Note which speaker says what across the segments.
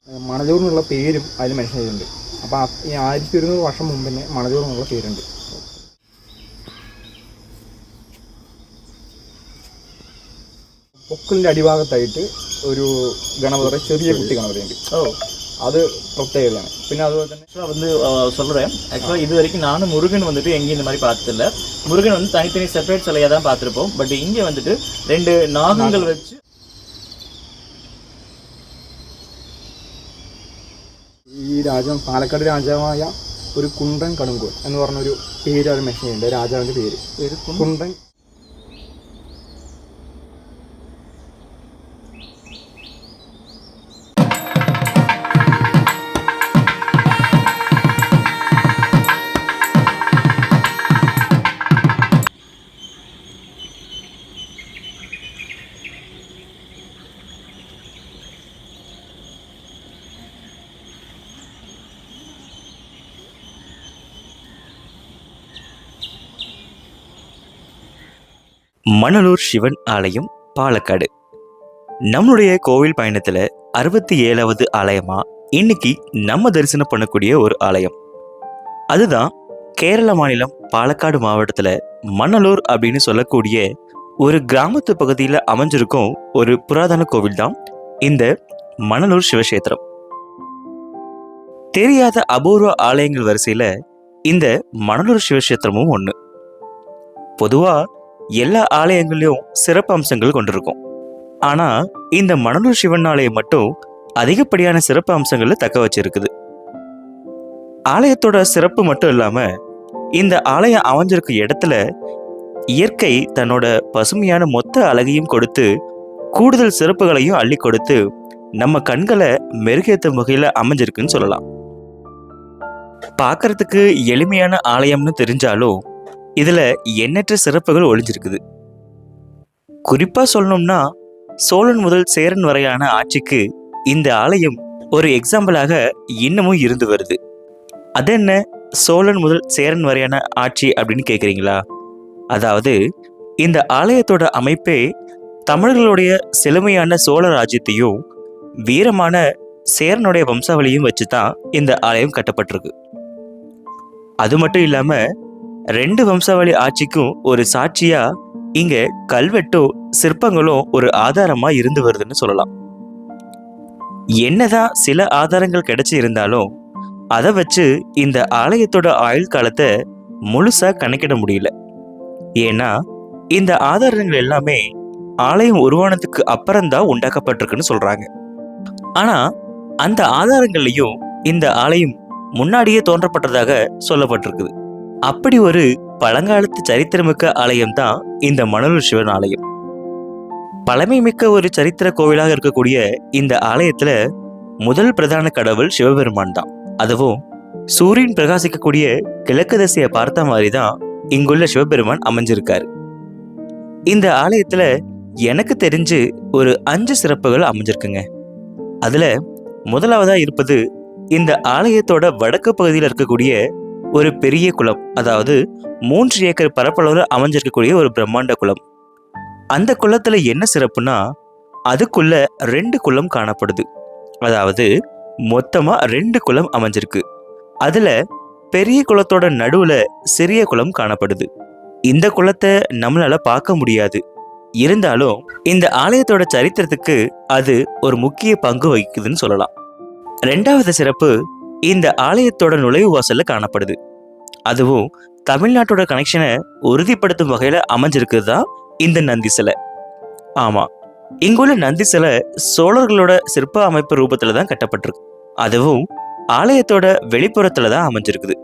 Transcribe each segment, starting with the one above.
Speaker 1: മണലൂർ എന്നുള്ള പേരും അതിൽ മെൻഷൻ ചെയ്തിട്ടുണ്ട്. അപ്പോൾ ഈ 1100 വർഷം മുമ്പ് തന്നെ മണലൂർ എന്നുള്ള പേരുണ്ട്. പൊക്കിളിൻ്റെ അടിഭാഗത്തായിട്ട് ഒരു ഗണപതി, ചെറിയ കുട്ടി ഗണപതിയുണ്ട്. அது பிரத்யேகதானே. பின்ன அது
Speaker 2: வந்து சொல்கிறேன். ஆக்சுவலாக இது வரைக்கும் நானும் முருகன் வந்துட்டு எங்கேயும் இந்த மாதிரி பார்த்ததில்ல. முருகன் வந்து தனித்தனி செப்பரேட் சிலையாக தான் பார்த்துருப்போம். பட் இங்கே வந்துட்டு 2 நாகங்கள் வச்சு
Speaker 1: ഈ പാലക്കാട് രാജാവായ ഒരു കുണ്ടൻ കടുങ്കോൽ എന്ന് പറഞ്ഞൊരു പേര് അവർ മെൻഷൻ ചെയ്യുന്നുണ്ട്. രാജാവിൻ്റെ പേര് കുണ്ടൻ.
Speaker 3: மணலூர் சிவன் ஆலயம், பாலக்காடு. நம்மளுடைய கோவில் பயணத்துல 67வது ஆலயமா இன்னைக்கு நம்ம தரிசனம் பண்ணக்கூடிய ஒரு ஆலயம். அதுதான் கேரள மாநிலம் பாலக்காடு மாவட்டத்துல மணலூர் அப்படின்னு சொல்லக்கூடிய ஒரு கிராமத்து பகுதியில் அமைஞ்சிருக்கும் ஒரு புராதன கோவில் தான் இந்த மணலூர் சிவக்ஷேத்திரம். தெரியாத அபூர்வ ஆலயங்கள் வரிசையில இந்த மணலூர் சிவக்ஷேத்திரமும் ஒன்று. பொதுவா எல்லா ஆலயங்களையும் சிறப்பு அம்சங்கள் கொண்டிருக்கும். ஆனா இந்த மணலூர் சிவன் ஆலயம் மட்டும் அதிகப்படியான சிறப்பு அம்சங்களை தக்க வச்சிருக்குது. ஆலயத்தோட சிறப்பு மட்டும் இல்லாம இந்த ஆலயம் அமைஞ்சிருக்க இடத்துல இயற்கை தன்னோட பசுமையான மொத்த அழகையும் கொடுத்து கூடுதல் சிறப்புகளையும் அள்ளி கொடுத்து நம்ம கண்களை மெருகேற்றும் வகையில அமைஞ்சிருக்குன்னு சொல்லலாம். பார்க்கறதுக்கு எளிமையான ஆலயம்னு தெரிஞ்சாலும் இதுல எண்ணற்ற சிறப்புகள் ஒளிஞ்சிருக்குது. குறிப்பா சொல்லணும்னா சோழன் முதல் சேரன் வரையான ஆட்சிக்கு இந்த ஆலயம் ஒரு எக்ஸாம்பிளாக இன்னமும் இருந்து வருது. அது என்ன சோழன் முதல் சேரன் வரையான ஆட்சி அப்படின்னு கேட்குறீங்களா? அதாவது இந்த ஆலயத்தோட அமைப்பே தமிழர்களுடைய செழுமையான சோழ ராஜ்யத்தையும் வீரமான சேரனுடைய வம்சாவளியும் வச்சு தான் இந்த ஆலயம் கட்டப்பட்டிருக்கு. அது மட்டும் இல்லாம 2 வம்சாவளி ஆட்சிக்கும் ஒரு சாட்சியா இங்க கல்வெட்டும் சிற்பங்களும் ஒரு ஆதாரமா இருந்து வருதுன்னு சொல்லலாம். என்னதான் சில ஆதாரங்கள் கிடைச்சி இருந்தாலும் அதை வச்சு இந்த ஆலயத்தோட ஆயுள் காலத்தை முழுசா கணக்கிட முடியல. ஏன்னா இந்த ஆதாரங்கள் எல்லாமே ஆலயம் உருவானதுக்கு அப்புறம்தான் உண்டாக்கப்பட்டிருக்குன்னு சொல்றாங்க. ஆனா அந்த ஆதாரங்கள்லையும் இந்த ஆலயம் முன்னாடியே தோன்றப்பட்டதாக சொல்லப்பட்டிருக்குது. அப்படி ஒரு பழங்காலத்து சரித்திரமிக்க ஆலயம் தான் இந்த மணலூர் சிவன் ஆலயம். பழமை மிக்க ஒரு சரித்திர கோவிலாக இருக்கக்கூடிய இந்த ஆலயத்துல முதல் பிரதான கடவுள் சிவபெருமான் தான். அதுவும் சூரியன் பிரகாசிக்கக்கூடிய கிழக்கு திசையை பார்த்த மாதிரி தான் இங்குள்ள சிவபெருமான் அமைஞ்சிருக்காரு. இந்த ஆலயத்துல எனக்கு தெரிஞ்சு ஒரு 5 சிறப்புகள் அமைஞ்சிருக்குங்க. அதுல முதலாவதா இருப்பது இந்த ஆலயத்தோட வடக்கு பகுதியில் இருக்கக்கூடிய ஒரு பெரிய குளம். அதாவது 3 ஏக்கர் பரப்பளவில் அமைஞ்சிருக்கக்கூடிய ஒரு பிரம்மாண்ட குளம். அந்த குளத்துல என்ன சிறப்புனா அதுக்குள்ள 2 குளம் காணப்படுது. அதாவது மொத்தமா 2 குளம் அமைஞ்சிருக்கு. அதுல பெரிய குளத்தோட நடுவுல சிறிய குளம் காணப்படுது. இந்த குளத்தை நம்மளால பார்க்க முடியாது. இருந்தாலும் இந்த ஆலயத்தோட சரித்திரத்துக்கு அது ஒரு முக்கிய பங்கு வகிக்குதுன்னு சொல்லலாம். 2வது சிறப்பு இந்த ஆலயத்தோட நுழைவு வாசல்ல காணப்படுது. அதுவும் தமிழ்நாட்டோட கனெக்ஷனை உறுதிப்படுத்தும் வகையில அமைஞ்சிருக்குது தான் இந்த நந்தி சிலை. ஆமா, இங்குள்ள நந்தி சிலை சோழர்களோட சிற்ப அமைப்பு ரூபத்துல தான் கட்டப்பட்டிருக்கு. அதுவும் ஆலயத்தோட வெளிப்புறத்துல தான் அமைஞ்சிருக்குது.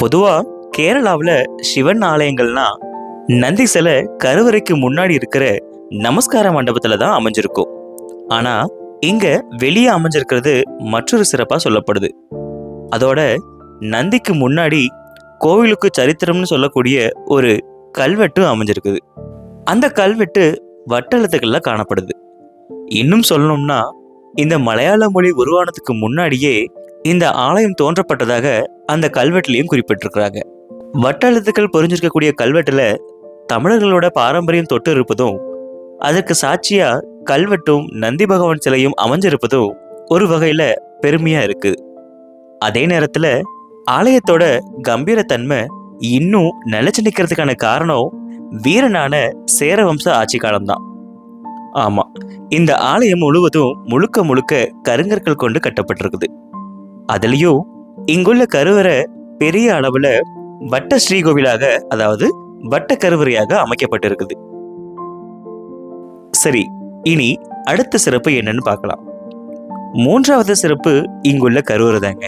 Speaker 3: பொதுவா கேரளாவில் சிவன் ஆலயங்கள்னா நந்தி சிலை கருவறைக்கு முன்னாடி இருக்கிற நமஸ்கார மண்டபத்துல தான் அமைஞ்சிருக்கும். ஆனா இங்க வெளியே அமைஞ்சிருக்கிறது மற்றொரு சிறப்பா சொல்லப்படுது. அதோட நந்திக்கு முன்னாடி கோவிலுக்கு சரித்திரம்னு சொல்லக்கூடிய ஒரு கல்வெட்டு அமைஞ்சிருக்குது. அந்த கல்வெட்டு வட்டெழுத்துக்கள்ல காணப்படுது. இன்னும் சொல்லணும்னா இந்த மலையாள மொழி உருவானதுக்கு முன்னாடியே இந்த ஆலயம் தோன்றப்பட்டதாக அந்த கல்வெட்டுலையும் குறிப்பிட்டிருக்கிறாங்க. வட்டெழுத்துக்கள் பொறிஞ்சிருக்கக்கூடிய கல்வெட்டுல தமிழர்களோட பாரம்பரியம் தொட்டு இருப்பதும் அதற்கு சாட்சியா கல்வெட்டும் நந்தி பகவான் சிலையும் அமைஞ்சிருப்பதும் ஒரு வகையில பெருமையா இருக்குது. அதே நேரத்துல ஆலயத்தோட கம்பீரத்தன்மை இன்னும் நிலைச்சு நிக்கிறதுக்கான காரணம் வீரனான சேர வம்ச ஆட்சி காலம்தான். ஆமா, இந்த ஆலயம் முழுவதும் முழுக்க முழுக்க கருங்கற்கள் கொண்டு கட்டப்பட்டிருக்குது. அதுலயும் இங்குள்ள கருவறை பெரிய அளவுல வட்ட ஸ்ரீகோவிலாக, அதாவது வட்ட கருவறையாக அமைக்கப்பட்டிருக்குது. சரி, இனி அடுத்த சிறப்பு என்னன்னு பார்க்கலாம். மூன்றாவது சிறப்பு இங்குள்ள கருவறை தாங்க.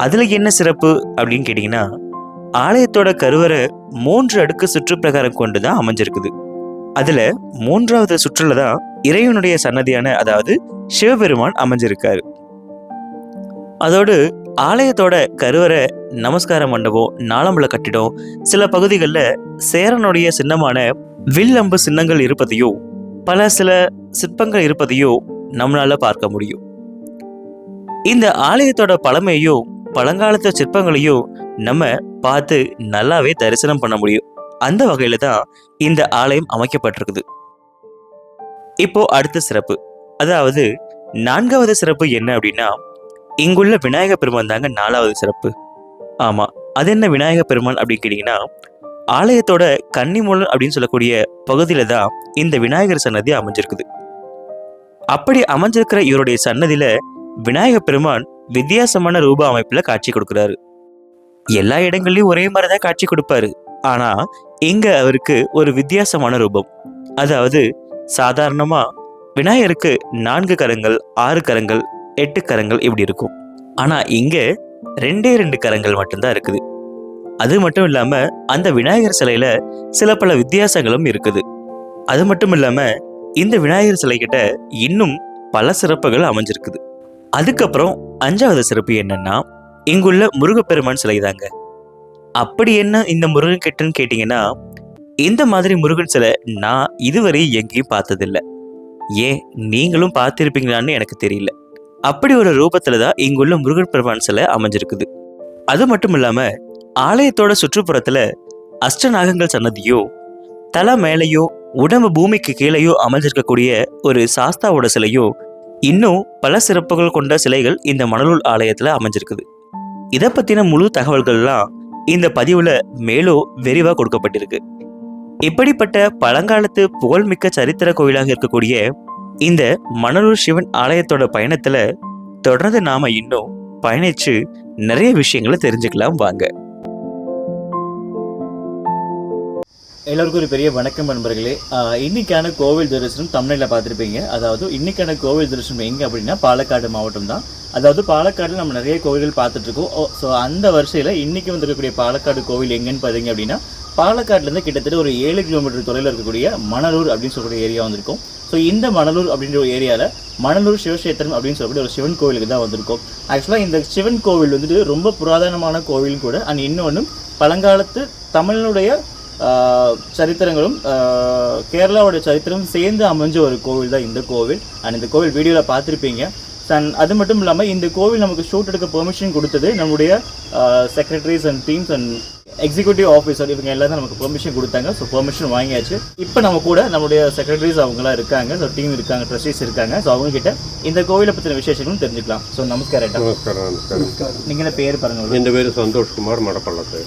Speaker 3: அதுல என்ன சிறப்பு அப்படின்னு கேட்டீங்கன்னா, ஆலயத்தோட கருவறை 3 அடுக்கு சுற்றுப்பிரகாரம் கொண்டுதான் அமைஞ்சிருக்குது. அதுல 3வது சுற்றுல தான் இறைவனுடைய சன்னதியான, அதாவது சிவபெருமான் அமைஞ்சிருக்காரு. அதோடு ஆலயத்தோட கருவறை, நமஸ்கார மண்டபம், நாலம்பல கட்டிடம், சில பகுதிகளில் சேரனுடைய சின்னமான வில்லம்பு சின்னங்கள் இருப்பதையும் சில சிற்பங்கள் இருப்பதையும் நம்மளால பார்க்க முடியும். இந்த ஆலயத்தோட பழமையையும் பழங்காலத்து சிற்பங்களையும் நம்ம பார்த்து நல்லாவே தரிசனம் பண்ண முடியும். அந்த வகையில தான் இந்த ஆலயம் அமைக்கப்பட்டிருக்குது. இப்போ அடுத்த சிறப்பு, அதாவது 4வது சிறப்பு என்ன அப்படின்னா, இங்குள்ள விநாயக பெருமான் தாங்க 4வது சிறப்பு. ஆமா, அது என்ன விநாயக பெருமான் அப்படின்னு கேட்டீங்கன்னா, ஆலயத்தோட கன்னிமூலம் அப்படின்னு சொல்லக்கூடிய பகுதியில தான் இந்த விநாயகர் சன்னதி அமைஞ்சிருக்குது. அப்படி அமைஞ்சிருக்கிற இவருடைய சன்னதியில விநாயக பெருமான் வித்தியாசமான ரூப அமைப்புல காட்சி கொடுக்கிறாரு. எல்லா இடங்கள்லயும் ஒரே மாதிரிதான் காட்சி கொடுப்பாரு. ஆனா இங்க அவருக்கு ஒரு வித்தியாசமான ரூபம். அதாவது சாதாரணமா விநாயகருக்கு 4 கரங்கள், 6 கரங்கள், 8 கரங்கள் இப்படி இருக்கும். ஆனா இங்க 2 கரங்கள் மட்டும்தான் இருக்குது. அது மட்டும் இல்லாம அந்த விநாயகர் சிலையில சில பல வித்தியாசங்களும் இருக்குது. அது மட்டும் இல்லாம இந்த விநாயகர் சிலை கிட்ட இன்னும் பல சிறப்புகள் அமைஞ்சிருக்குது. அதுக்கப்புறம் 5வது சிறப்பு என்னன்னா, இங்குள்ள முருகப்பெருமான் சிலை தாங்க. அப்படி என்ன இந்த முருகன் கிட்டன்னு கேட்டீங்கன்னா, இந்த மாதிரி முருகன் சிலை நான் இதுவரை எங்கேயும் பார்த்ததில்லை. ஏன் நீங்களும் பார்த்திருப்பீங்களான்னு எனக்கு தெரியல. அப்படி ஒரு ரூபத்துல தான் இங்குள்ள முருகன் பெருமான் சிலை அமைஞ்சிருக்குது. அது மட்டும் இல்லாம ஆலயத்தோட சுற்றுப்புறத்துல அஷ்டநாகங்கள் சன்னதியோ, தலை மேலேயோ உடம்பு பூமிக்கு கீழேயோ அமைஞ்சிருக்கக்கூடிய ஒரு சாஸ்தாவோட சிலையோ, இன்னும் பல சிறப்புகள் கொண்ட சிலைகள் இந்த மணலூர் ஆலயத்துல அமைஞ்சிருக்குது. இதை பத்தின முழு தகவல்கள்லாம் இந்த பதிவுல மேலும் விரிவா கொடுக்கப்பட்டிருக்கு. இப்படிப்பட்ட பழங்காலத்து புகழ்மிக்க சரித்திர கோயிலாக இருக்கக்கூடிய இந்த மணலூர் சிவன் ஆலயத்தோட பயணத்துல தொடர்ந்து நாம இன்னும் பயணிச்சு நிறைய விஷயங்களை தெரிஞ்சுக்கலாம் வாங்க.
Speaker 2: எல்லோருக்கும் ஒரு பெரிய வணக்கம் நண்பர்களே. இன்னைக்கான கோவில் தரிசனம் தமிழில் பார்த்துருப்பீங்க. அதாவது இன்னைக்கான கோவில் தரிசனம் எங்கே அப்படின்னா பாலக்காடு மாவட்டம் தான். அதாவது பாலக்காடில் நம்ம நிறைய கோவில்கள் பார்த்துட்ருக்கோம். ஸோ அந்த வரிசையில் இன்றைக்கி வந்திருக்கக்கூடிய பாலக்காடு கோவில் எங்கன்னு பார்த்தீங்க அப்படின்னா, பாலக்காடுலேருந்து கிட்டத்தட்ட ஒரு 7 கிலோமீட்டர் தொலைவில் இருக்கக்கூடிய மணலூர் அப்படின்னு சொல்லக்கூடிய ஏரியா வந்திருக்கும். ஸோ இந்த மணலூர் அப்படின்ற ஒரு ஏரியாவில் மணலூர் சிவக்ஷேத்திரம் அப்படின்னு சொல்லக்கூடிய ஒரு சிவன் கோவிலுக்கு தான் வந்திருக்கும். ஆக்சுவலாக இந்த சிவன் கோவில் வந்துட்டு ரொம்ப புராதனமான கோவிலும் கூட. அண்ட் இன்னொன்று பழங்காலத்து தமிழனுடைய சரித்திரங்களும் கேரளாவோட சரித்திரம் சேர்ந்து அமைஞ்ச ஒரு கோவில் தான் இந்த கோவில். அண்ட் இந்த கோவில் வீடியோவில் பார்த்துருப்பீங்க. அது மட்டும் இல்லாமல் இந்த கோவில் நமக்கு ஷூட் எடுக்க பெர்மிஷன் கொடுத்தது நம்முடைய secretaries and teams and executive officer இவங்க எல்லாரும் நமக்கு பெர்மிஷன் கொடுத்தாங்க. ஸோ பெர்மிஷன் வாங்கியாச்சு. இப்போ நம்ம கூட நம்முடைய செக்ரட்டரிஸ் அவங்களாம் இருக்காங்க, ஸோ டீம் இருக்காங்க, ட்ரஸ்டீஸ் இருக்காங்க. ஸோ அவங்ககிட்ட இந்த கோவிலை பற்றின விசேஷங்களும் தெரிஞ்சுக்கலாம். ஸோ நமஸ்காரம்.
Speaker 4: நமஸ்காரம்.
Speaker 2: நீங்கள பேர் பாருங்க.
Speaker 4: என் பேர் சந்தோஷ்குமார் மடப்பள்ளத்து.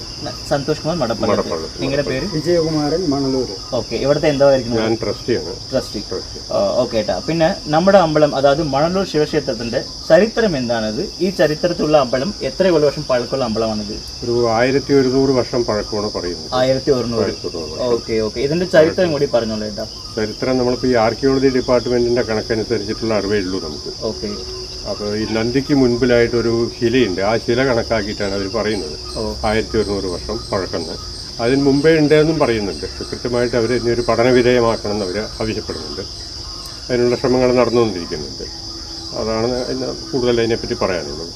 Speaker 2: சந்தோஷ்குமார் மடப்பள்ளத்து. நீங்கள பேர்
Speaker 1: വിജയകുമാരൻ മണലൂർ.
Speaker 2: ഓക്കെ, ഇവിടുത്തെ എന്തായിരിക്കും?
Speaker 4: ഞാൻ ട്രസ്റ്റിയാണ്.
Speaker 2: ട്രസ്റ്റി. ഓക്കെ ഏട്ടാ. പിന്നെ നമ്മുടെ അമ്പലം, അതായത് മണലൂർ ശിവക്ഷേത്രത്തിന്റെ ചരിത്രം എന്താണത്? ഈ ചരിത്രത്തിലുള്ള അമ്പലം എത്ര വർഷം പഴക്കമുള്ള അമ്പലമാണിത്?
Speaker 4: ഒരു 1100 വർഷം പഴക്കമാണ് പറയുന്നത്.
Speaker 2: 1100. Okay okay. ഇതിന്റെ ചരിത്രം കൂടി പറഞ്ഞോളൂ ഏട്ടാ.
Speaker 4: ചരിത്രം നമ്മളിപ്പോൾ ഈ ആർക്കിയോളജി ഡിപ്പാർട്ട്മെന്റിന്റെ കണക്കനുസരിച്ചിട്ടുള്ള അറിവേ ഉള്ളൂ നമുക്ക്.
Speaker 2: ഓക്കെ.
Speaker 4: അപ്പോൾ ഈ നന്ദിക്ക് മുൻപിലായിട്ടൊരു ശിലയുണ്ട്. ആ ശില കണക്കാക്കിയിട്ടാണ് അവർ പറയുന്നത് 1100 വർഷം പഴക്കം. അതിന് മുമ്പേ ഉണ്ടെന്നും പറയുന്നുണ്ട്. കൃത്യമായിട്ട് അവർ ഇനിയൊരു പഠനവിധേയമാക്കണം എന്ന് അവർ ആവശ്യപ്പെടുന്നുണ്ട്. അതിനുള്ള ശ്രമങ്ങൾ നടന്നുകൊണ്ടിരിക്കുന്നുണ്ട്. അതാണ് കൂടുതൽ അതിനെപ്പറ്റി പറയാനുള്ളത്.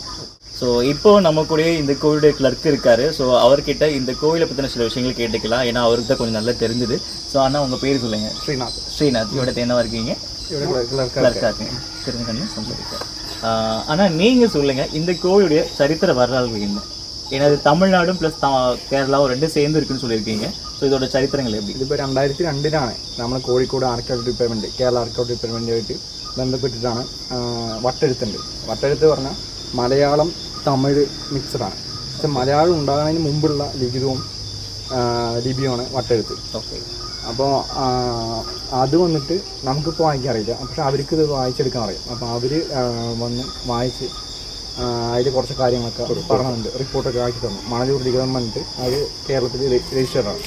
Speaker 2: ஸோ இப்போ நம்ம கூட இந்த கோவிலுடைய கிளர்க் இருக்காரு. ஸோ அவர்கிட்ட இந்த கோவிலை பற்றின சில விஷயங்கள் கேட்டுக்கலாம். ஏன்னா அவருக்கு தான் கொஞ்சம் நல்லா தெரிஞ்சுது. ஸோ ஆனால் உங்கள் பேர் சொல்லுங்க.
Speaker 1: ஸ்ரீநாத்.
Speaker 2: ஸ்ரீநாத். இவட என்னவா இருக்கீங்க? கிளர்க்காக இருக்கீங்க. தெரிஞ்சுக்கணும் சந்தோஷம். ஆனால் நீங்கள் சொல்லுங்கள், இந்த கோவிலுடைய சரித்திர வரலாறு என்ன? ஏன்னா அது தமிழ்நாடும் ப்ளஸ் കേരളവും ரெண்டும் சேர்ந்து இருக்குன்னு சொல்லியிருக்கீங்க. ஸோ இதோட சரித்திரங்கள் எப்படி?
Speaker 1: ഇതിപ്പോൾ 2002 നമ്മൾ Kozhikode archaeology department, Kerala archaeology ഡിപ്പാർട്ട്മെൻറ്റുമായിട്ട് ബന്ധപ്പെട്ടിട്ടാണ് വട്ടെഴുത്തുണ്ട്. വട്ടെഴുത്ത് പറഞ്ഞാൽ മലയാളം തമിഴ് മിക്സഡാണ്. പക്ഷെ മലയാളം ഉണ്ടാകുന്നതിന് മുമ്പുള്ള ലിപിയുമാണ് വട്ടെഴുത്ത്.
Speaker 2: ഓക്കെ.
Speaker 1: അപ്പോൾ അത് വന്നിട്ട് നമുക്കിപ്പോൾ വായിക്കാൻ അറിയില്ല, പക്ഷെ അവർക്ക് ഇത് വായിച്ചെടുക്കാൻ അറിയാം. അപ്പോൾ അവർ വന്ന് വായിച്ച് അതിൽ കുറച്ച് കാര്യങ്ങളൊക്കെ പറഞ്ഞിട്ടുണ്ട്, റിപ്പോർട്ടൊക്കെ ആക്കി തന്നു. മണലൂർ ലിഖിതം പറഞ്ഞിട്ട് അത് കേരളത്തിൽ രജിസ്റ്റേർഡാണ്.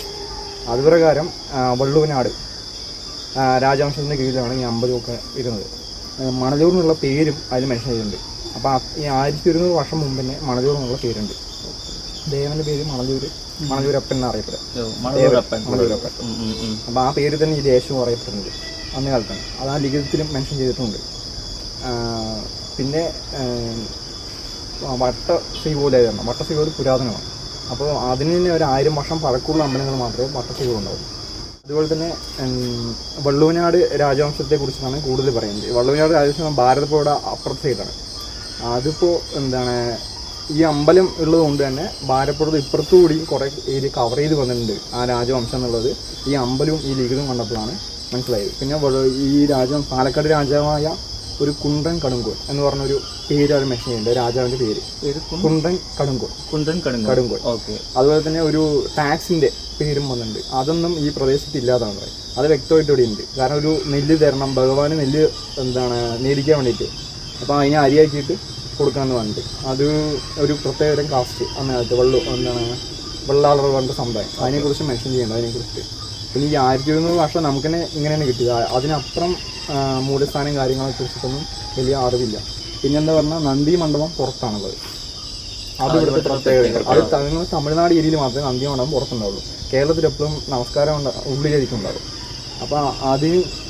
Speaker 1: അതുപ്രകാരം വള്ളുവനാട് രാജവംശത്തിൻ്റെ കീഴിലാണ് ഈ അമ്പലമൊക്കെ ഇരുന്നത്. മണലൂർ എന്നുള്ള പേരും അതിൽ മെൻഷൻ ചെയ്തിട്ടുണ്ട്. അപ്പോൾ ഈ 1200 വർഷം മുമ്പ് തന്നെ മണലൂർ എന്നുള്ള പേരുണ്ട്. ദേവൻ്റെ പേര് മണലൂരപ്പൻ എന്നറിയപ്പെടുക. മണലൂരപ്പൻ. അപ്പോൾ ആ പേര് തന്നെ ഈ ദേശവും അറിയപ്പെടുന്നത് അന്ന് കാലത്താണ്. അത് ആ ലിഖിതത്തിലും മെൻഷൻ ചെയ്തിട്ടുണ്ട്. പിന്നെ വട്ടശ്രീകോലായിരുന്നു. വട്ടശ്രീകോൽ പുരാതനമാണ്. അപ്പോൾ അതിന് തന്നെ ഒരു 1000 വർഷം പഴക്കമുള്ള അമ്പലങ്ങൾ മാത്രമേ വട്ടശ്രീകോൽ ഉണ്ടാവും. അതുപോലെ തന്നെ വള്ളുവനാട് രാജവംശത്തെക്കുറിച്ചാണ് കൂടുതൽ പറയുന്നത്. വള്ളുവനാട് രാജവംശം ഭാരതപ്പുഴയുടെ അപ്പുറത്തെ സൈഡാണ്. അതിപ്പോൾ ഈ അമ്പലം ഉള്ളത് കൊണ്ട് തന്നെ ഭാരതപ്പുഴയുടെ ഇപ്പുറത്തുകൂടി കുറേ ഏരിയ കവർ ചെയ്ത് വന്നിട്ടുണ്ട് ആ രാജവംശം എന്നുള്ളത് ഈ അമ്പലവും ഈ ലിഖിതവും കണ്ടപ്പോഴാണ് മനസ്സിലായത്. പിന്നെ ഈ പാലക്കാട് രാജാവായ ഒരു കുണ്ടൻ കടുങ്കോൽ എന്ന് പറഞ്ഞൊരു പേര് അവർ മെൻഷൻ ചെയ്യുന്നുണ്ട്. രാജാവിൻ്റെ പേര് കുണ്ടൻ കടുങ്കോൽ.
Speaker 2: ഓക്കെ.
Speaker 1: അതുപോലെ തന്നെ ഒരു ടാക്സിൻ്റെ പേരും വന്നിട്ടുണ്ട്. അതൊന്നും ഈ പ്രദേശത്ത് ഇല്ലാതാണ് പറയും. അത് വ്യക്തമായിട്ട് ഇവിടെ ഉണ്ട്. കാരണം ഒരു നെല്ല് തരണം, ഭഗവാന് നെല്ല് നേടിക്കാൻ വേണ്ടിയിട്ട്. അപ്പോൾ അതിനെ അരിയാക്കിയിട്ട് കൊടുക്കാമെന്ന് പറഞ്ഞിട്ട് അത് ഒരു പ്രത്യേകതരം കാസ്റ്റ് അന്നേരത്ത് വെള്ളാളർ പറഞ്ഞ സമുദായം അതിനെക്കുറിച്ച് മെൻഷൻ ചെയ്യുന്നുണ്ട്. അതിനെക്കുറിച്ച് പിന്നെ ഈ 1200 വർഷം നമുക്ക് തന്നെ ഇങ്ങനെയാണ് കിട്ടിയത്. അതിനപ്പുറം മൂലസ്ഥാനം കാര്യങ്ങളെക്കുറിച്ചിട്ടൊന്നും വലിയ അറിവില്ല. പിന്നെന്താ പറഞ്ഞാൽ നന്ദി മണ്ഡപം പുറത്താണുള്ളത്. അത് ഇവിടുത്തെ പ്രത്യേകത. അത് തമിഴ്നാട് ഏരിയയിൽ മാത്രമേ നന്ദി മണ്ഡപം പുറത്തുണ്ടാവുള്ളൂ. കേരളത്തിൽ എപ്പോഴും നമസ്കാരം ഉള്ളിലേക്കുണ്ടാവും. അപ്പോൾ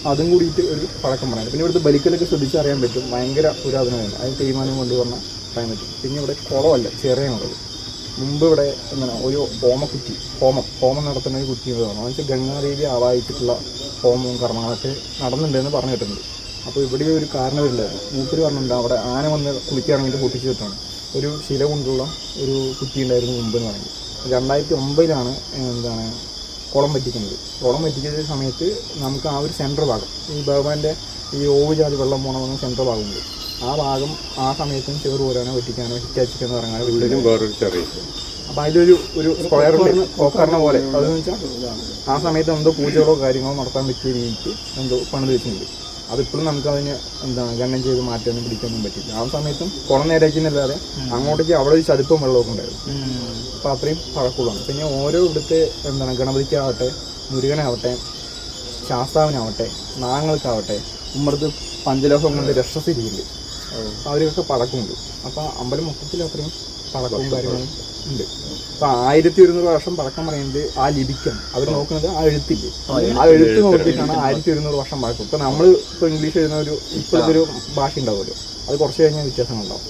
Speaker 1: അതും കൂടിയിട്ട് ഒരു പഴക്കം പറയാം. പിന്നെ ഇവിടുത്തെ ബലിക്കലൊക്കെ ശ്രദ്ധിച്ചറിയാൻ പറ്റും. ഭയങ്കര പുരാതനമാണ്. അതിന് തീരുമാനം കൊണ്ട് പറഞ്ഞാൽ പറയാൻ പറ്റും. പിന്നെ ഇവിടെ കുളമല്ല, ചെറിയുള്ളത്. മുമ്പ് ഇവിടെ ഒരു ഹോമം നടത്തുന്ന ഒരു കുറ്റി എന്ന് വെച്ചാൽ ഗംഗാദേവി ആവാഹിച്ചിട്ടുള്ള ഹോമവും കർമ്മങ്ങളൊക്കെ നടന്നിട്ടുണ്ടെന്ന് പറഞ്ഞിട്ടുണ്ട്. അപ്പോൾ ഇവിടെ ഒരു കാരണവരില്ലായിരുന്നു. മൂപ്പര് പറഞ്ഞിട്ടുണ്ട് അവിടെ ആന വന്ന് കുളിക്കാൻ വേണ്ടി പൊട്ടിച്ചിട്ടാണ് ഒരു ശില കൊണ്ടുള്ള ഒരു കുറ്റി ഉണ്ടായിരുന്നു മുമ്പ് എന്ന് പറയുന്നത്. 2009 കുളം പറ്റിക്കുന്നത്. കുളം പറ്റിക്കുന്ന സമയത്ത് നമുക്ക് ആ ഒരു സെൻട്രൽ ഭാഗം ഈ ഭഗവാന്റെ ഈ ഓവുചാതി വെള്ളം പോകണമെന്ന് സെൻട്രൽ ഭാഗമുണ്ട്. ആ ഭാഗം ആ സമയത്തും ചേറ് പോരാനോ വെട്ടിക്കാനോ ഹിറ്റാച്ചിക്കെന്ന് പറഞ്ഞാൽ അപ്പോൾ അതിലൊരു സ്ക്വയറിൽ ഓക്കറിന പോലെ അതെന്ന് വെച്ചാൽ ആ സമയത്ത് എന്തോ പൂജകളോ കാര്യങ്ങളോ നടത്താൻ പറ്റിയ രീതിക്ക് എന്തോ പണിത് വെച്ചിട്ടുണ്ട്. അതിപ്പോഴും നമുക്കതിന് ഗണ്യം ചെയ്ത് മാറ്റാനും പിടിക്കാനൊന്നും പറ്റില്ല. ആ സമയത്തും കുളം നേരാക്കുന്നല്ലാതെ അങ്ങോട്ടേക്ക് അവിടെ ഒരു ചതുപ്പും വെള്ളമൊക്കെ ഉണ്ടായിരുന്നു. അപ്പോൾ അത്രയും പഴക്കമുള്ളതാണ്. പിന്നെ ഓരോ ഇവിടുത്തെ ഗണപതിക്കാവട്ടെ, മുരുകനാവട്ടെ, ശാസ്താവിനാവട്ടെ, നാഗങ്ങൾക്കാവട്ടെ, ഉമ്മർത്ത് പഞ്ചലോഹം കൊണ്ട് രക്ഷസിരിക്കില്ല. അവരൊക്കെ പഴക്കമുണ്ട്. അപ്പോൾ അമ്പലം മൊത്തത്തിൽ അത്രയും പഴക്കവും കാര്യങ്ങളും ഉണ്ട്. അപ്പോൾ 1200 വർഷം പഴക്കം പറയുന്നത് ആ ലിപിക്കാണ്. അവർ നോക്കുന്നത് ആ എഴുത്തില്ലേ, ആ എഴുത്ത് നോക്കിയിട്ടാണ് 1200 വർഷം പഴക്കം. ഇപ്പോൾ നമ്മൾ ഇപ്പോൾ ഇംഗ്ലീഷ് എഴുതുന്ന ഇപ്പോഴത്തെ ഒരു ഭാഷ ഉണ്ടാവുമല്ലോ, അത് കുറച്ച് കഴിഞ്ഞാൽ വ്യത്യാസങ്ങളുണ്ടാവും.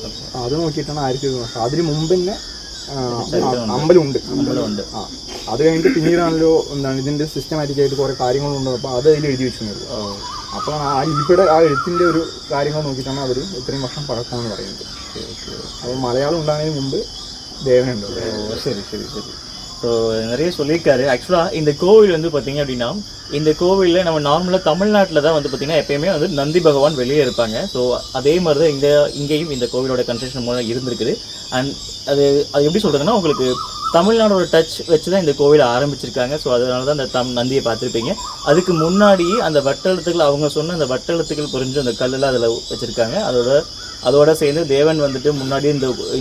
Speaker 1: അത് നോക്കിയിട്ടാണ് 1200 വർഷം. അതിന് മുമ്പ് തന്നെ അമ്പലമുണ്ട്. അത് കഴിഞ്ഞിട്ട് പിന്നീടാണല്ലോ ഇതിൻ്റെ സിസ്റ്റമാറ്റിക്കായിട്ട് കുറേ കാര്യങ്ങളുണ്ട്. അപ്പോൾ അത് അതിൽ എഴുതി വെച്ചിരുന്നത്. അപ്പോൾ ഇവിടെ ആ എഴുത്തിൻ്റെ ഒരു കാര്യങ്ങൾ നോക്കിയിട്ടാണ് അവർ ഇത്രയും വർഷം പഴക്കമെന്ന് പറയുന്നത്. അപ്പോൾ മലയാളം ഉണ്ടാകുന്നതിന് മുമ്പ് ദേവനുണ്ട്.
Speaker 2: சரி. ஸோ நிறைய சொல்லியிருக்காரு. ஆக்சுவலாக இந்த கோவில் வந்து பார்த்தீங்க அப்படின்னா, இந்த கோவிலில் நம்ம நார்மலாக தமிழ்நாட்டில் தான் வந்து பார்த்திங்கன்னா எப்பயுமே வந்து நந்தி பகவான் வெளியே இருப்பாங்க. ஸோ அதே மாதிரி தான் இங்கேயும் இந்த கோவிலோட கன்ஸ்ட்ரக்ஷன் மூலம் இருந்திருக்குது. அண்ட் அது எப்படி சொல்கிறதுனா, உங்களுக்கு தமிழ்நாடோட டச் வச்சு தான் இந்த கோவிலை ஆரம்பிச்சிருக்காங்க. ஸோ அதனால தான் அந்த நந்தியை பார்த்துருப்பீங்க. அதுக்கு முன்னாடியே அந்த வட்டெழுத்துக்கள் அவங்க சொன்ன அந்த வட்டெழுத்துக்கள் புரிஞ்சு அந்த கல்லெல்லாம் அதில் வச்சுருக்காங்க. அதோட சேர்ந்து தேவன் வந்துட்டு முன்னாடி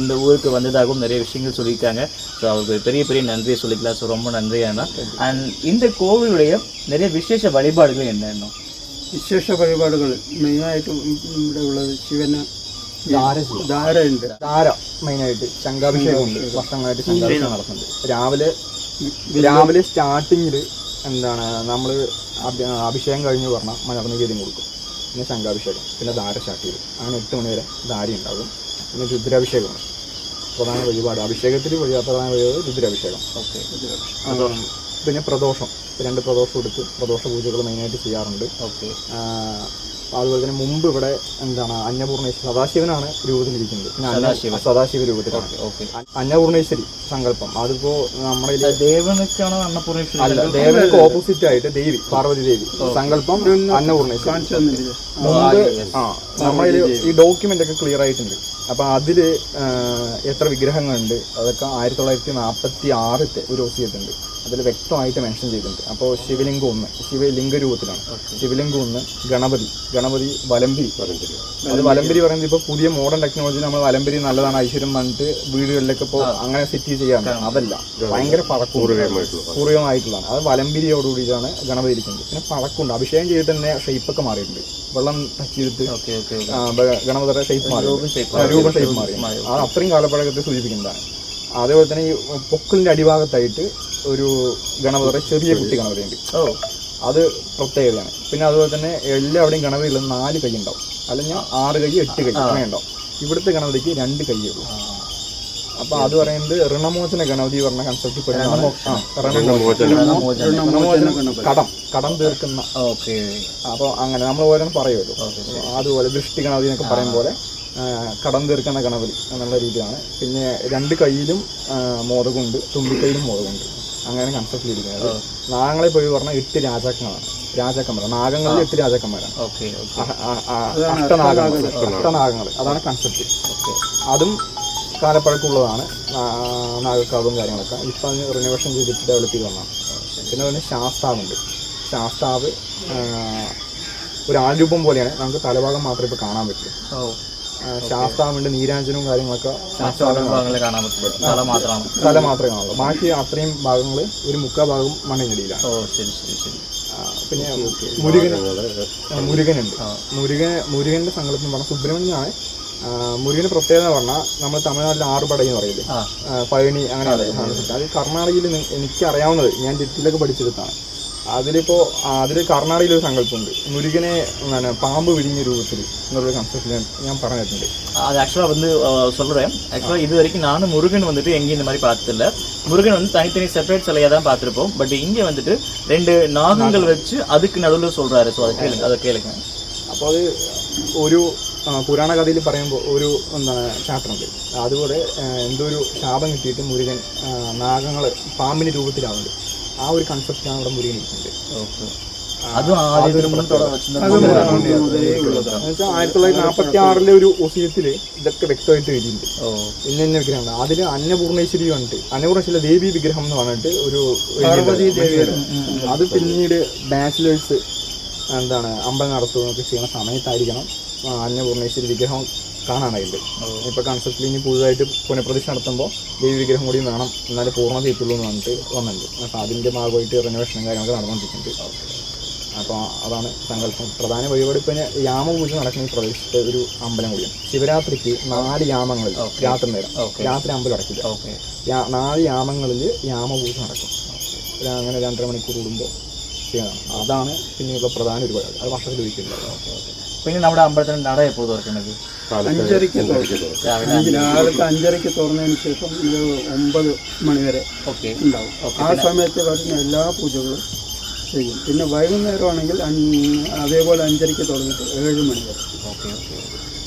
Speaker 2: இந்த ஊருக்கு வந்ததாகவும் நிறைய விஷயங்கள் சொல்லியிருக்காங்க. ஸோ அவருக்கு பெரிய நன்றியை சொல்லிக்கலாம். ஸோ ரொம்ப நன்றி அண்ணா. அண்ட் இந்த கோவிலுடைய நிறைய விசேஷ வழிபாடுகள் என்னென்ன?
Speaker 5: വിശേഷ വഴിപാടുകൾ മെയിനായിട്ടും ഇവിടെ ഉള്ളത് ശിവന് ധാരയുണ്ട്.
Speaker 1: ധാര മെയിനായിട്ട് ശംഖാഭിഷേകമുണ്ട്. വർഷങ്ങളായിട്ട് ശംഖാഭിഷേകം നടത്തുന്നുണ്ട്. രാവിലെ സ്റ്റാർട്ടിങ്ങിൽ നമ്മൾ അഭിഷേകം കഴിഞ്ഞ് പറഞ്ഞാൽ മലർന്നഗീതം കൊടുക്കും. പിന്നെ ശംഖാഭിഷേകം, പിന്നെ ധാര സ്റ്റാർട്ട് ചെയ്തു. അങ്ങനെ 8 മണി വരെ ധാര ഉണ്ടാകും. പിന്നെ രുദ്രാഭിഷേകമാണ് പ്രധാന വഴിപാട്. അഭിഷേകത്തിൽ പ്രധാന വഴിപാട് രുദ്രാഭിഷേകം.
Speaker 2: ഓക്കെ.
Speaker 1: പിന്നെ പ്രദോഷം, 2 പ്രദോഷം എടുത്ത് പ്രദോഷ പൂജകൾ മെയിനായിട്ട് ചെയ്യാറുണ്ട്.
Speaker 2: ഓക്കെ.
Speaker 1: അതുപോലെ തന്നെ മുമ്പ് ഇവിടെ എന്താണ് അന്നപൂർണേശ്വരി സദാശിവനാണ് രൂപത്തിലിരിക്കുന്നത്. പിന്നെ സദാശിവ രൂപത്തിലാണ്. അന്നപൂർണേശ്വരി സങ്കല്പം അതിപ്പോ നമ്മുടെ
Speaker 2: ദേവനൊക്കെയാണോ അന്നപൂർണേശ്വരി?
Speaker 1: അല്ല, ദേവനക്ക് ഓപ്പോസിറ്റ് ആയിട്ട് ദേവി പാർവതി ദേവി സങ്കല്പം അന്നപൂർണേശ്വരി. മുമ്പ് നമ്മുടെ ഈ ഡോക്യുമെന്റ് ഒക്കെ ക്ലിയർ ആയിട്ടുണ്ട്. അപ്പൊ അതില് എത്ര വിഗ്രഹങ്ങളുണ്ട് അതൊക്കെ 1946 ഒരു ഒസിയത്തുണ്ട്. അതിൽ വ്യക്തമായിട്ട് മെൻഷൻ ചെയ്തിട്ടുണ്ട്. അപ്പോൾ ശിവലിംഗം 1 ശിവലിംഗ രൂപത്തിലാണ്. ശിവലിംഗം 1 ഗണപതി വലംബിരി. അത് വലംബിരി പറയുന്നത് ഇപ്പോൾ പുതിയ മോഡേൺ ടെക്നോളജി നമ്മൾ വലംബിരി നല്ലതാണ് ഐശ്വര്യം പറഞ്ഞിട്ട് വീടുകളിലൊക്കെ ഇപ്പോൾ അങ്ങനെ സെറ്റ് ചെയ്യാറുണ്ട്. അതല്ല, ഭയങ്കര പൂർവ്വമായിട്ടുള്ളതാണ്. അത് വലംബിരിയോടുകൂടിയാണ് ഗണപതി ഇരിക്കുന്നത്. പിന്നെ പഴക്കമുണ്ട്. അഭിഷേകം ചെയ്തിട്ട് തന്നെ ഷേപ്പൊക്കെ മാറിയിട്ടുണ്ട്. വെള്ളം ടച്ച് ചെയ്തിട്ട് ഗണപതിയുടെ ഷേപ്പ് മാറി, രൂപ ഷേപ്പ് മാറി. അത് അത്രയും കാലപ്പഴക്കത്തെ സൂചിപ്പിക്കുന്നതാണ്. അതേപോലെ തന്നെ ഈ പൊക്കിളിന്റെ അടിഭാഗത്തായിട്ട് ഒരു ഗണപതിയുടെ ചെറിയ കുട്ടി ഗണപതിയുണ്ട്. അത് പ്രത്യേകതയാണ്. പിന്നെ അതുപോലെ തന്നെ എല്ലാവിടെയും ഗണപതിയിൽ 4 കൈ ഉണ്ടാവും, അല്ലെങ്കിൽ 6 കൈ 8 കൈ അങ്ങനെ ഉണ്ടാവും. ഇവിടുത്തെ ഗണപതിക്ക് 2 കൈയേ ഉള്ളൂ. അപ്പൊ അത് പറയുന്നത് ഋണമോചന ഗണപതി പറഞ്ഞ കൺസെപ്റ്റ് കടം തീർക്കുന്ന. അപ്പൊ അങ്ങനെ നമ്മൾ ഓരോന്ന് പറയുമല്ലോ, അതുപോലെ ദൃഷ്ടി ഗണപതി എന്നൊക്കെ പറയും പോലെ കടം തീർക്കുന്ന ഗണപതി എന്നുള്ള രീതിയാണ്. പിന്നെ 2 കൈയിലും മോദകമുണ്ട്, തുമ്പിക്കൈയിലും മോദകമുണ്ട്. അങ്ങനെ കൺസെപ്റ്റിലിരിക്കുന്നത്. നാഗങ്ങളെ പോയി പറഞ്ഞാൽ 8 രാജാക്കന്മാരാണ്. നാഗങ്ങളിൽ 8 രാജാക്കന്മാരാണ്. അഷ്ടനാഗങ്ങൾ അതാണ് കൺസെപ്റ്റ്. അതും കാലപ്പഴക്കമുള്ളതാണ്. നാഗക്കാവും കാര്യങ്ങളൊക്കെ ഇപ്പം അതിന് റിനോവേഷൻ ചെയ്തിട്ട് ഡെവലപ്പ് ചെയ്ത് വന്നതാണ്. പിന്നെ ശാസ്താവുണ്ട്. ശാസ്താവ് ഒരു ആൾരൂപം പോലെയാണ്. നമുക്ക് തലഭാഗം മാത്രമേ ഇപ്പോൾ കാണാൻ പറ്റൂ. ശാസ്താവുണ്ട്, നീരാഞ്ജനവും കാര്യങ്ങളൊക്കെ തല മാത്രമേ കാണുള്ളൂ. ബാക്കി അത്രയും ഭാഗങ്ങൾ ഒരു 3/4 ഭാഗം മണ്ണിനടിയിലാണ്. പിന്നെ മുരുകനുണ്ട്. മുരുകന്റെ സങ്കല്പം പറഞ്ഞാൽ സുബ്രഹ്മണ്യനാണ്. മുരുകന് പ്രത്യേകത പറഞ്ഞാൽ നമ്മൾ തമിഴ്നാട്ടിൽ 6 പട എന്ന് പറയില്ലേ, പഴനി അങ്ങനെ. അത് കർണാടകയിൽ എനിക്കറിയാവുന്നത്, ഞാൻ ഡിറ്റിലൊക്കെ പഠിച്ചെടുത്താണ്. അതിൽ കർണാടകയിലൊരു സങ്കല്പമുണ്ട്. മുരുകനെ പാമ്പ് വിരിഞ്ഞ രൂപത്തിൽ എന്നൊരു കൺസെപ്റ്റ് ഞാൻ പറഞ്ഞിട്ടുണ്ട്.
Speaker 2: அது ஆக்சுவலாக வந்து சொல்கிறேன். ஆக்சுவலாக இது வரைக்கும் நானும் முருகன் வந்துட்டு எங்கேயும் இந்த மாதிரி பார்த்ததில்ல. முருகன் வந்து தனித்தனி செப்பரேட் சிலையாக தான் பார்த்துருப்போம். பட் இங்கே வந்துட்டு 2 நாகங்கள் வச்சு அதுக்கு நடுவில் சொல்கிறாரு. ஸோ அதை கேளுங்க.
Speaker 1: അപ്പോൾ അത് ഒരു പുരാണ കഥയിൽ പറയുമ്പോൾ ഒരു ചാപ്റ്റർ ഉണ്ട്. അതുപോലെ എന്തോ ഒരു ശാപം കിട്ടിയിട്ട് മുരുകൻ നാഗങ്ങൾ പാമ്പിൻ്റെ രൂപത്തിലാവുന്നുണ്ട്. ആ ഒരു കൺസെപ്റ്റാണ് ഇവിടെ മുരുകൻ ഇരിക്കുന്നത്. 1946 ഒരു ഒസിയത്തിൽ ഇതൊക്കെ വ്യക്തമായിട്ട് എഴുതിയിട്ടുണ്ട്. ഇന്ന വിഗ്രഹമുണ്ട്. അതിൽ അന്നപൂർണേശ്വരി ഉണ്ട്. അന്നപൂർണേശ്വരി ദേവി വിഗ്രഹം എന്ന് പറഞ്ഞിട്ട് ഒരു അത് പിന്നീട് ബാച്ചിലേഴ്സ് അമ്പലം നടത്തുകയൊക്കെ ചെയ്യുന്ന സമയത്തായിരിക്കണം അന്നപൂർണേശ്വരി വിഗ്രഹം കാണാനായിട്ട്. ഇപ്പോൾ കൺസെപ്റ്റിൽ ഇനി പുതുതായിട്ട് പുനഃപ്രതിഷ്ഠ നടത്തുമ്പോൾ ദേവി വിഗ്രഹം കൂടി വേണം, എന്നാലും പൂർണ്ണത എത്തുള്ളൂ എന്ന് പറഞ്ഞിട്ട് വന്നിട്ടുണ്ട്. അപ്പോൾ അതിൻ്റെ ഭാഗമായിട്ട് റിനോവേഷനും കാര്യങ്ങളൊക്കെ നടന്നുകൊണ്ടിരിക്കുന്നുണ്ട്. അപ്പോൾ അതാണ് സങ്കല്പം. പ്രധാന വഴിപാട് ഇപ്പം യാമപൂജ നടക്കുന്ന ഈ പ്രദേശത്തെ ഒരു അമ്പലം കൂടിയാണ്. ശിവരാത്രിക്ക് 4 യാമങ്ങളിൽ രാത്രി നേരം, രാത്രി അമ്പലം അടക്കില്ല. 4 യാമങ്ങളിൽ യാമപൂജ നടക്കും. അങ്ങനെ 2.5 മണിക്കൂർ കൂടുമ്പോൾ ചെയ്യണം. അതാണ് പിന്നെയുള്ള പ്രധാന ഒരു പരിപാടി. അത് വർഷത്തിൽ ഒരിക്കലും.
Speaker 2: പിന്നെ നമ്മുടെ അമ്പലത്തിന് നട എപ്പോൾ തുറക്കുന്നത്?
Speaker 5: 5:30 രാവിലത്തെ 5:30 തുറന്നതിന് ശേഷം 9 മണി വരെ ഉണ്ടാവും. ആ സമയത്ത് വരുന്ന എല്ലാ പൂജകളും ചെയ്യും. പിന്നെ വൈകുന്നേരമാണെങ്കിൽ അതേപോലെ 5:30 തുടങ്ങിയിട്ട് 7 മണി വരെ.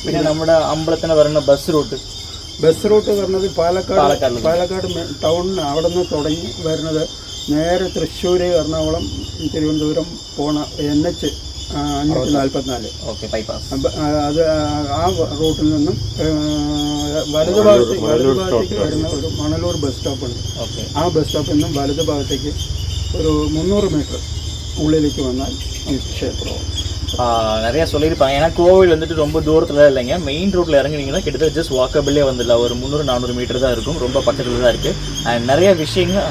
Speaker 2: പിന്നെ നമ്മുടെ അമ്പലത്തിന് വരുന്ന ബസ് റൂട്ട്
Speaker 5: പറഞ്ഞത് പാലക്കാട് ടൗണിന് അവിടെ നിന്ന് തുടങ്ങി വരുന്നത് നേരെ തൃശ്ശൂർ, എറണാകുളം, തിരുവനന്തപുരം പോണ NH 544 അത് ആ റൂട്ടിൽ നിന്നും വലതു ഭാഗത്തേക്ക് വരുന്ന ഒരു മണലൂർ ബസ് സ്റ്റോപ്പുണ്ട്. ആ ബസ് സ്റ്റോപ്പിൽ നിന്നും വലതു ഭാഗത്തേക്ക് ഒരു 300 മീറ്റർ உள்ளிലേക്ക് வந்தால் க்ஷேத்திரம்.
Speaker 2: நிறைய சொல்லியிருப்பாங்க. ஏன்னா கோவில் வந்துட்டு ரொம்ப தூரத்தில் இல்லைங்க, மெயின் ரோட்டில் இறங்குனீங்கன்னா கிட்டத்தட்ட ஜஸ்ட் வாக்கபிளே வந்துடலாம். ஒரு 300-400 மீட்டர் தான் இருக்கும். ரொம்ப பக்கத்தில் தான் இருக்குது. அண்ட் நிறைய விஷயங்கள்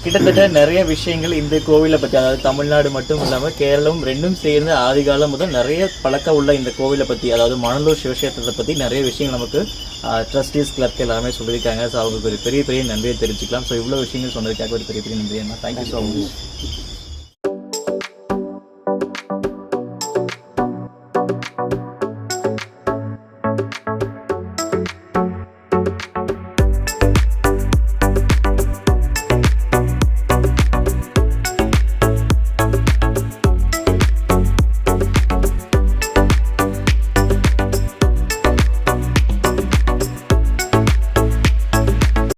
Speaker 2: கிட்டத்தட்ட நிறைய விஷயங்கள் இந்த கோவிலை பற்றி, அதாவது தமிழ்நாடு மட்டும் இல்லாமல் கேரளம் ரெண்டும் சேர்ந்து ஆதிகாலம் முதல் நிறைய பழக்கம் உள்ள இந்த கோவிலை பற்றி, அதாவது மணலூர் சிவக்ஷேத்திரத்தை பற்றி நிறைய விஷயங்கள் நமக்கு ட்ரஸ்டீஸ் கிளர்க் எல்லாமே சொல்லியிருக்காங்க. ஸோ அவங்களுக்கு ஒரு பெரிய நன்றியை தெரிஞ்சுக்கலாம். ஸோ இவ்வளோ விஷயங்கள் சொன்னதுக்காக ஒரு பெரிய நன்றி அண்ணா. Thank you so much.